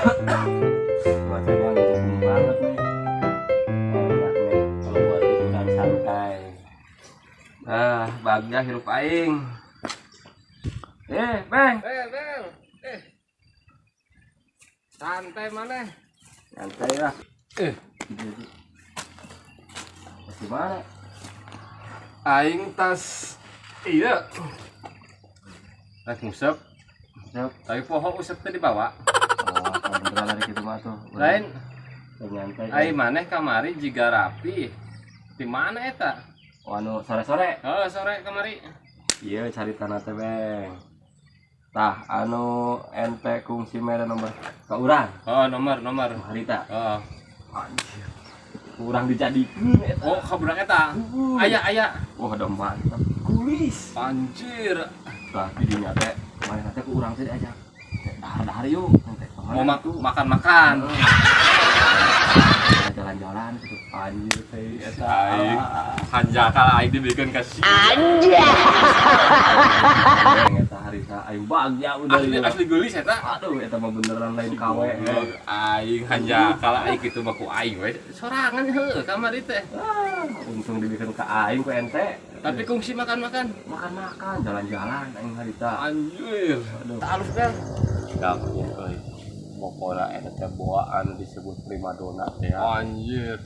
Cuacanya mendukung banget nih. Enak nih kalau buat liburan santai. Ah, bahagia hirup aing. Bang. Bel. Santai mana? Santai lah. Gimana? Aing tas iya. Tas ngusep. Tapi pohon usep tadi bawa. Oh, kalau beneran dari gitu mah tuh. Lain Nyantai. aing maneh kamari jiga rapi. Di mana eta? Oh, anu sore-sore. Oh, sore kamari. Iya, cari tanah teh, Bang. Tah, anu ente kungsi mere nomor ka urang. Oh, nomor. Harita. Oh. Anjir. Kurang dijadikeun eta. Oh, kabudak eta. Aya. Wah, ada mantap. Kulis. Anjir. Tah, di dinya teh mana teh ku urang teh diajak. Dahar-dahar yuk. Teh Mau makan. Jalan-jalan gitu. Anjir teh eta. Aing hanjakal aing dibikin kasih. Eta harita aing bahagia udah Asli geulis eta. Aduh, eta mah beneran lain kawe. Aing hanjakal aing kitu mah ku aing we. Sorangan heuh kamari teh. Untung dibikin ke aing ku ente. Tapi kungsi makan-makan. Makan-makan, jalan-jalan aing harita. Anjir. Aduh. Halus kan? Gampang euy. Pokona eta teh boaan disebut primadona teh. Anjir.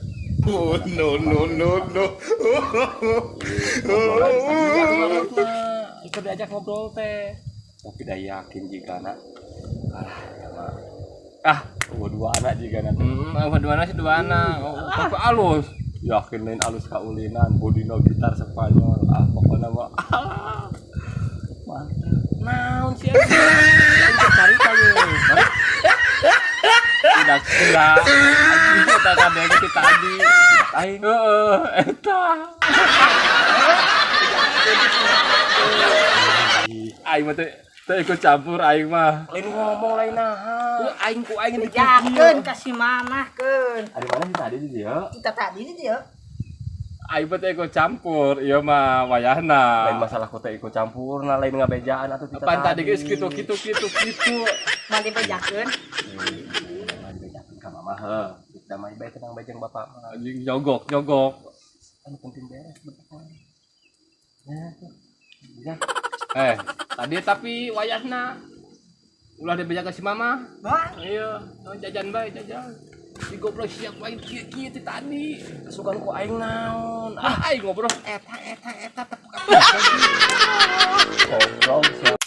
Ikut diajak ngobrol teh. Tapi dah yakin jika anak dua anak jika anak Dua sih dua anak. Tapi halus. yakin lain alus kaulinan bodino gitar Spanyol pokoknya mah mantap Naon sih anjir? Cari tahu. Tidak sudah. Anjir kita kabeh ke tadi. aing Eta. Aing mah teh ikut campur aing mah. lain ngomong lain naha Aing ku aing Jakeun kasih mamah keun. ada mana sih tadi di dia Kita tadi di dia. Aing mah teh ikut campur, ieu mah wayahna. lain masalah kota ikut campur nah lain ngabejaan atau kita Pan tadi geus kitu. Mandi pejakeun. ngabejakeun ka mama heuh damai bae tenang bae jeung bapak mah Anjing nyogok. anu penting beres betul ya Tadi tapi wayahna ulah dibejakeun si mama. Bang, Iya, jajan bae jajan. Si goblok siap bae kieu ti tadi. sukan ku aing naon Aing ngobrol eta tepuk ngobrol siapa